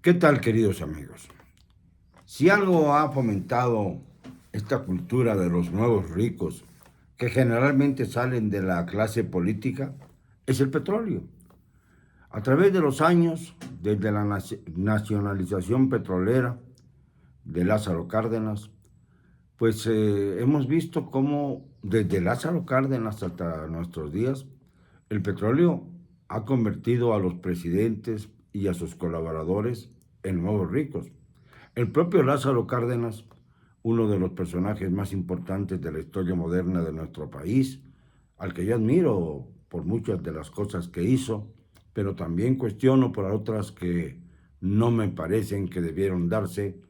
¿Qué tal, queridos amigos? Si algo ha fomentado esta cultura de los nuevos ricos, que generalmente salen de la clase política, es el petróleo. A través de los años, desde la nacionalización petrolera de Lázaro Cárdenas, pues hemos visto cómo desde Lázaro Cárdenas hasta nuestros días, el petróleo ha convertido a los presidentes y a sus colaboradores en nuevos ricos. El propio Lázaro Cárdenas, uno de los personajes más importantes de la historia moderna de nuestro país, al que yo admiro por muchas de las cosas que hizo, pero también cuestiono por otras que no me parecen que debieron darse,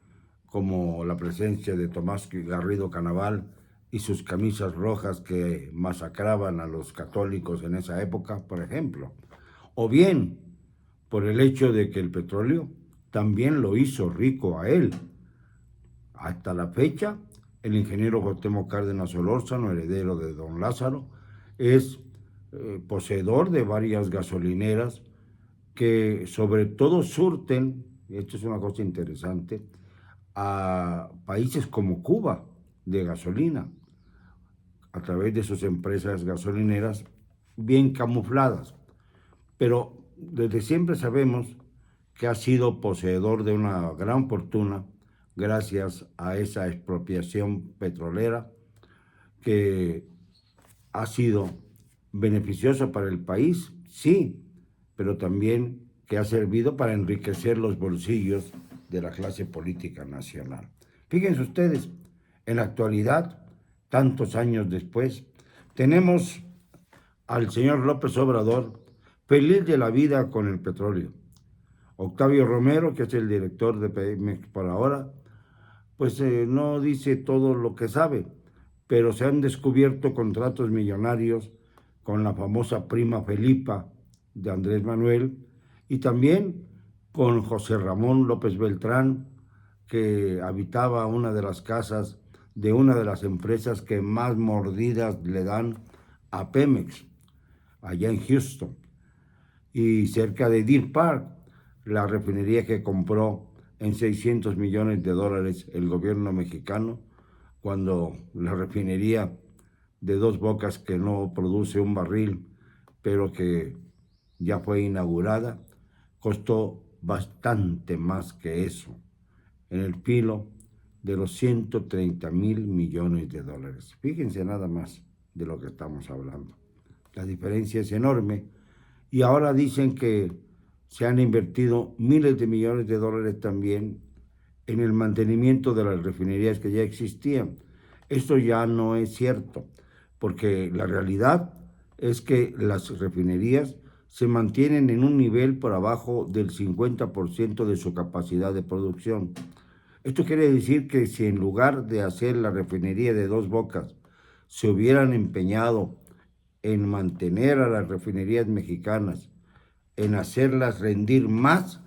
como la presencia de Tomás Garrido Canaval y sus camisas rojas que masacraban a los católicos en esa época, por ejemplo. O bien por el hecho de que el petróleo también lo hizo rico a él. Hasta la fecha, el ingeniero Cuauhtémoc Cárdenas Solórzano, heredero de don Lázaro, es poseedor de varias gasolineras que sobre todo surten, y esto es una cosa interesante, a países como Cuba de gasolina, a través de sus empresas gasolineras bien camufladas. Pero desde siempre sabemos que ha sido poseedor de una gran fortuna gracias a esa expropiación petrolera que ha sido beneficiosa para el país, sí, pero también que ha servido para enriquecer los bolsillos de la clase política nacional. Fíjense ustedes, en la actualidad, tantos años después, tenemos al señor López Obrador feliz de la vida con el petróleo. Octavio Romero, que es el director de Pemex por ahora, pues no dice todo lo que sabe, pero se han descubierto contratos millonarios con la famosa prima Felipa de Andrés Manuel y también con José Ramón López Beltrán, que habitaba una de las casas de una de las empresas que más mordidas le dan a Pemex, allá en Houston, y cerca de Deer Park, la refinería que compró en 600 millones de dólares el gobierno mexicano, cuando la refinería de Dos Bocas, que no produce un barril, pero que ya fue inaugurada, costó bastante más que eso, en el filo de los 130 mil millones de dólares. Fíjense nada más de lo que estamos hablando. La diferencia es enorme y ahora dicen que se han invertido miles de millones de dólares también en el mantenimiento de las refinerías que ya existían. Esto ya no es cierto, porque la realidad es que las refinerías se mantienen en un nivel por abajo del 50% de su capacidad de producción. Esto quiere decir que si en lugar de hacer la refinería de Dos Bocas se hubieran empeñado en mantener a las refinerías mexicanas, en hacerlas rendir más,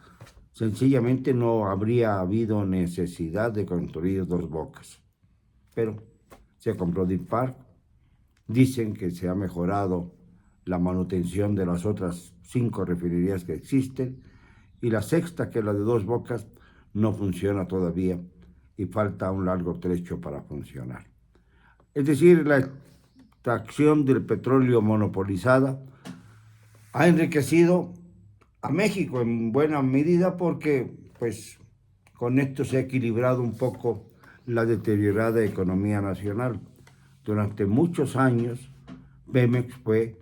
sencillamente no habría habido necesidad de construir Dos Bocas. Pero se compró Deer Park, dicen que se ha mejorado la manutención de las otras 5 refinerías que existen y la sexta, que es la de Dos Bocas, no funciona todavía y falta un largo trecho para funcionar. Es decir, la extracción del petróleo monopolizada ha enriquecido a México en buena medida porque pues con esto se ha equilibrado un poco la deteriorada economía nacional. Durante muchos años Pemex fue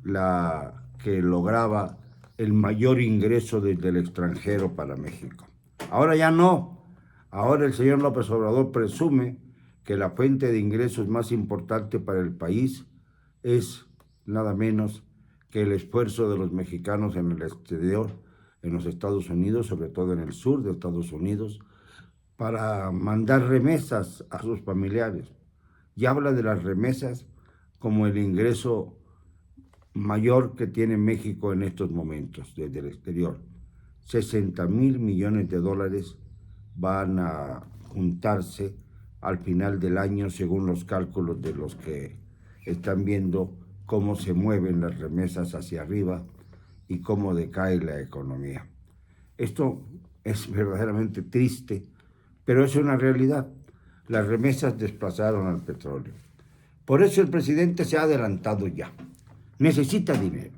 la que lograba el mayor ingreso desde el extranjero para México. Ahora ya no. Ahora el señor López Obrador presume que la fuente de ingresos más importante para el país es nada menos que el esfuerzo de los mexicanos en el exterior, en los Estados Unidos, sobre todo en el sur de Estados Unidos, para mandar remesas a sus familiares. Y habla de las remesas como el ingreso mayor que tiene México en estos momentos desde el exterior. 60,000 millones de dólares van a juntarse al final del año según los cálculos de los que están viendo cómo se mueven las remesas hacia arriba y cómo decae la economía. Esto Es verdaderamente triste, pero es una realidad. Las remesas desplazaron al petróleo. Por eso el presidente se ha adelantado ya. Necesita dinero.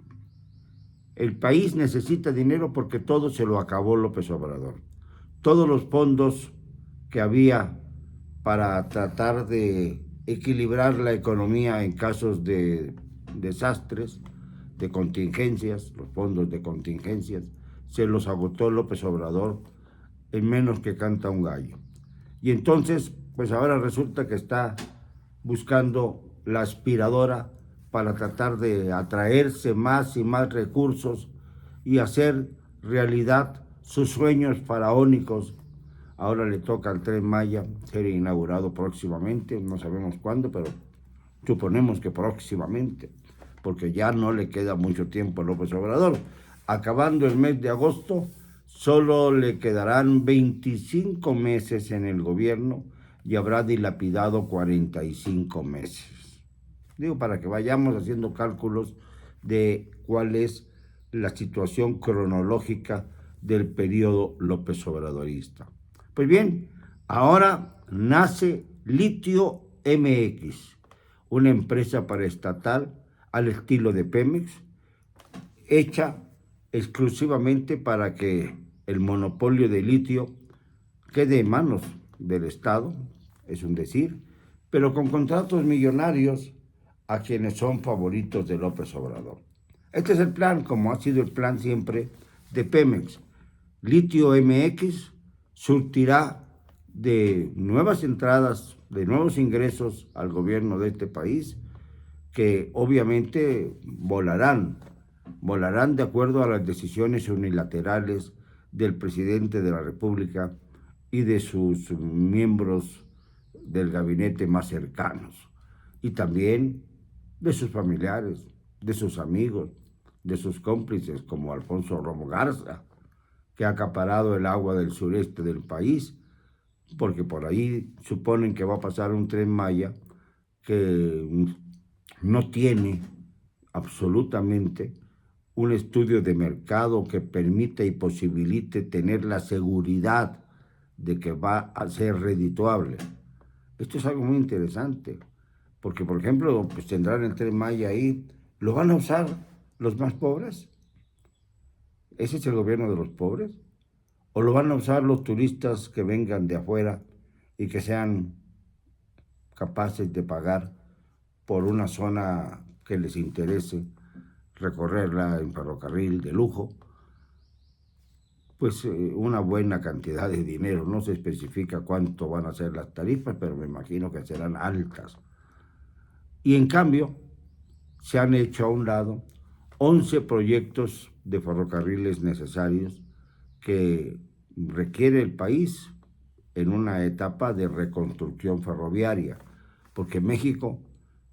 El país necesita dinero porque todo se lo acabó López Obrador. Todos los fondos que había para tratar de equilibrar la economía en casos de desastres, de contingencias, los fondos de contingencias, se los agotó López Obrador en menos que canta un gallo. Y entonces, pues ahora resulta que está buscando la aspiradora para tratar de atraerse más y más recursos y hacer realidad sus sueños faraónicos. Ahora le toca al Tren Maya ser inaugurado próximamente, no sabemos cuándo, pero suponemos que próximamente, porque ya no le queda mucho tiempo a López Obrador. Acabando el mes de agosto, solo le quedarán 25 meses en el gobierno y habrá dilapidado 45 meses. Digo, para que vayamos haciendo cálculos de cuál es la situación cronológica del periodo López Obradorista. Pues bien, ahora nace Litio MX, una empresa paraestatal al estilo de Pemex, hecha exclusivamente para que el monopolio de litio quede en manos del Estado, es un decir, pero con contratos millonarios a quienes son favoritos de López Obrador. Este es el plan, como ha sido el plan siempre de Pemex. Litio MX surtirá de nuevas entradas, de nuevos ingresos al gobierno de este país, que obviamente volarán de acuerdo a las decisiones unilaterales del presidente de la República y de sus miembros del gabinete más cercanos, y también de sus familiares, de sus amigos, de sus cómplices, como Alfonso Romo Garza, que ha acaparado el agua del sureste del país, porque por ahí suponen que va a pasar un Tren Maya que no tiene absolutamente un estudio de mercado que permita y posibilite tener la seguridad de que va a ser redituable. Esto es algo muy interesante, porque por ejemplo, pues tendrán el Tren Maya ahí, ¿lo van a usar los más pobres? ¿Ese es el gobierno de los pobres? ¿O lo van a usar los turistas que vengan de afuera y que sean capaces de pagar por una zona que les interese recorrerla en ferrocarril de lujo? Pues una buena cantidad de dinero. No se especifica cuánto van a ser las tarifas, pero me imagino que serán altas. Y en cambio, se han hecho a un lado 11 proyectos de ferrocarriles necesarios que requiere el país en una etapa de reconstrucción ferroviaria, porque México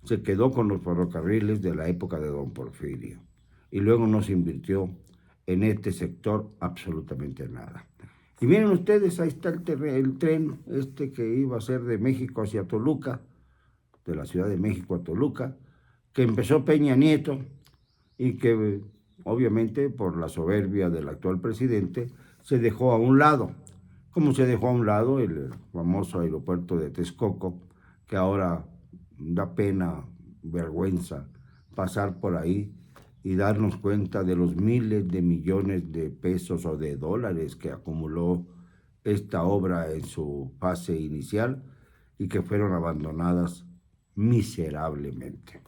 se quedó con los ferrocarriles de la época de Don Porfirio y luego no se invirtió en este sector absolutamente nada. Y miren ustedes, ahí está el tren que iba a ser de México hacia Toluca, de la Ciudad de México a Toluca, que empezó Peña Nieto y que obviamente por la soberbia del actual presidente se dejó a un lado, como se dejó a un lado el famoso aeropuerto de Texcoco, que ahora da pena, vergüenza pasar por ahí y darnos cuenta de los miles de millones de pesos o de dólares que acumuló esta obra en su fase inicial y que fueron abandonadas miserablemente.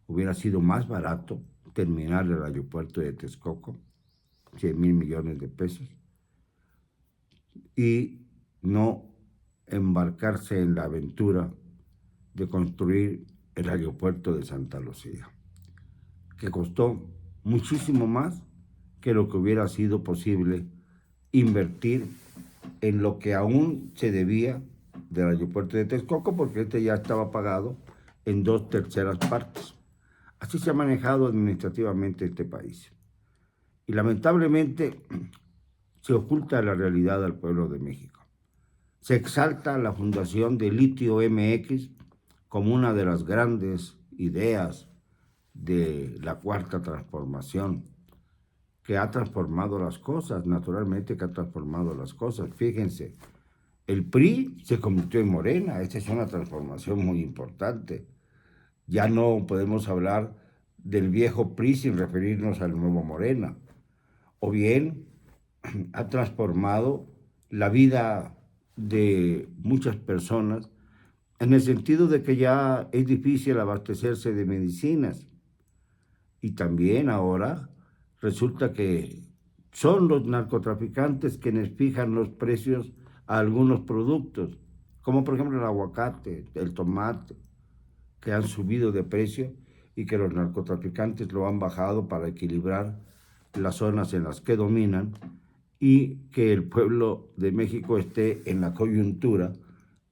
Hubiera sido más barato terminar el aeropuerto de Texcoco, 100,000 millones de pesos, y no embarcarse en la aventura de construir el aeropuerto de Santa Lucía, que costó muchísimo más que lo que hubiera sido posible invertir en lo que aún se debía del aeropuerto de Texcoco, porque este ya estaba pagado en 2/3 partes. Así se ha manejado administrativamente este país. Y lamentablemente se oculta la realidad al pueblo de México. Se exalta la fundación de Litio MX como una de las grandes ideas de la Cuarta Transformación, que ha transformado las cosas, naturalmente que ha transformado las cosas. Fíjense, el PRI se convirtió en Morena, esta es una transformación muy importante. Ya no podemos hablar del viejo PRI sin referirnos al nuevo Morena. O bien ha transformado la vida de muchas personas en el sentido de que ya es difícil abastecerse de medicinas. Y también ahora resulta que son los narcotraficantes quienes fijan los precios a algunos productos, como por ejemplo el aguacate, el tomate, que han subido de precio y que los narcotraficantes lo han bajado para equilibrar las zonas en las que dominan y que el pueblo de México esté en la coyuntura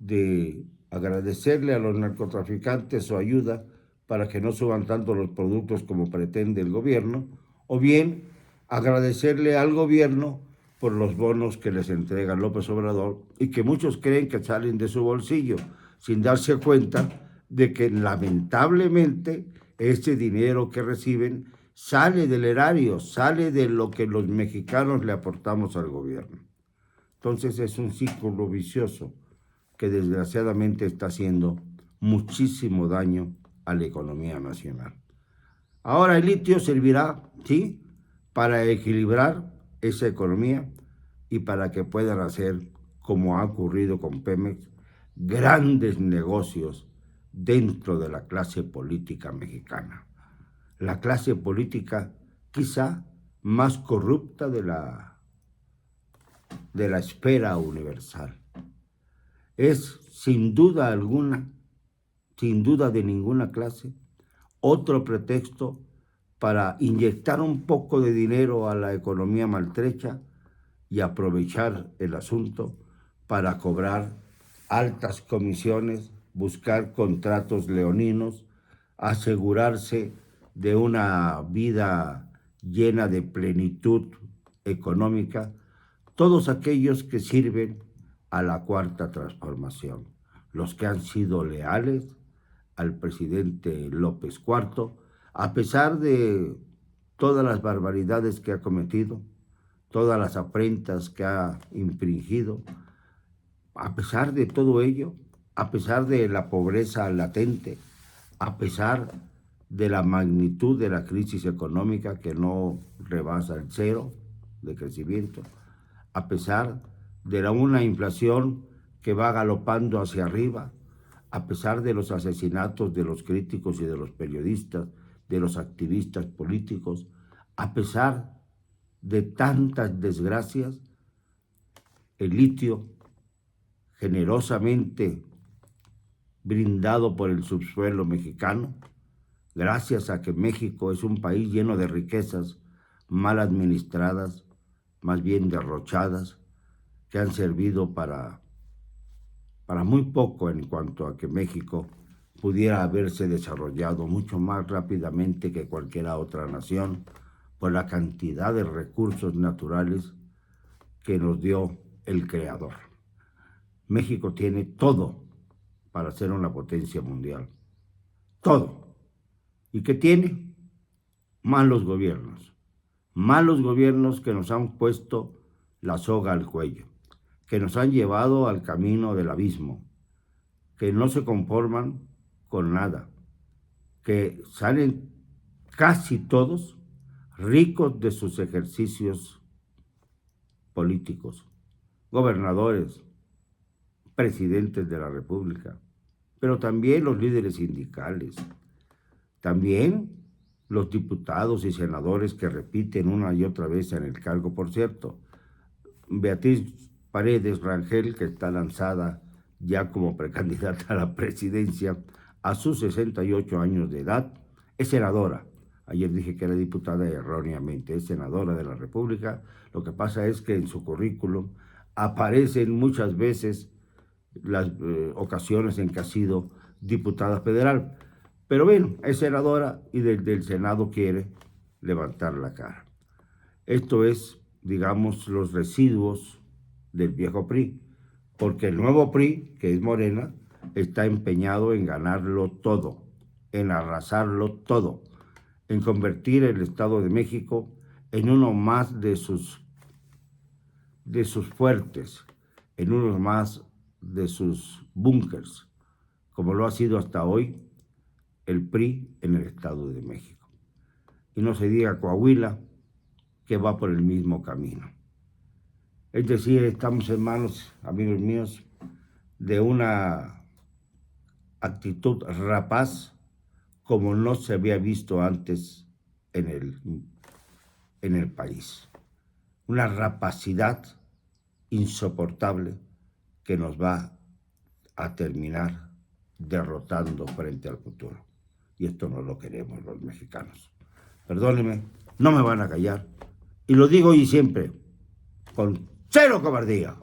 de agradecerle a los narcotraficantes su ayuda para que no suban tanto los productos como pretende el gobierno, o bien agradecerle al gobierno por los bonos que les entrega López Obrador y que muchos creen que salen de su bolsillo, sin darse cuenta de que lamentablemente este dinero que reciben sale del erario, sale de lo que los mexicanos le aportamos al gobierno. Entonces es un círculo vicioso que desgraciadamente está haciendo muchísimo daño a la economía nacional. Ahora el litio servirá, sí, para equilibrar esa economía y para que puedan hacer, como ha ocurrido con Pemex, grandes negocios dentro de la clase política mexicana. La clase política quizá más corrupta de la esfera universal. Es sin duda alguna, sin duda de ninguna clase, otro pretexto para inyectar un poco de dinero a la economía maltrecha y aprovechar el asunto para cobrar altas comisiones, buscar contratos leoninos, asegurarse de una vida llena de plenitud económica, todos aquellos que sirven a la cuarta transformación, los que han sido leales al presidente López IV, a pesar de todas las barbaridades que ha cometido, todas las afrentas que ha infringido, a pesar de todo ello, a pesar de la pobreza latente, a pesar de la magnitud de la crisis económica que no rebasa el cero de crecimiento, a pesar de una inflación que va galopando hacia arriba, a pesar de los asesinatos de los críticos y de los periodistas, de los activistas políticos, a pesar de tantas desgracias, el litio, generosamente brindado por el subsuelo mexicano, gracias a que México es un país lleno de riquezas mal administradas, más bien derrochadas, que han servido para muy poco en cuanto a que México pudiera haberse desarrollado mucho más rápidamente que cualquier otra nación por la cantidad de recursos naturales que nos dio el Creador. México tiene todo para ser una potencia mundial. Todo. ¿Y qué tiene? Malos gobiernos. Malos gobiernos que nos han puesto la soga al cuello, que nos han llevado al camino del abismo, que no se conforman con nada, que salen casi todos ricos de sus ejercicios políticos, gobernadores, presidentes de la República, pero también los líderes sindicales, también los diputados y senadores que repiten una y otra vez en el cargo. Por cierto, Beatriz Paredes Rangel, que está lanzada ya como precandidata a la presidencia a sus 68 años de edad, es senadora. Ayer dije que era diputada erróneamente, es senadora de la República. Lo que pasa es que en su currículum aparecen muchas veces las ocasiones en que ha sido diputada federal. Pero bueno, es senadora y desde el Senado quiere levantar la cara. Esto es, digamos, los residuos del viejo PRI, porque el nuevo PRI, que es Morena, está empeñado en ganarlo todo, en arrasarlo todo, en convertir el Estado de México en uno más de sus fuertes, en uno más de sus búnkers, como lo ha sido hasta hoy el PRI en el Estado de México. Y no se diga Coahuila, que va por el mismo camino. Es decir, estamos en manos, amigos míos, de una actitud rapaz como no se había visto antes en el país. Una rapacidad insoportable que nos va a terminar derrotando frente al futuro. Y esto no lo queremos los mexicanos. Perdónenme, no me van a callar. Y lo digo hoy y siempre, con cero cobardía.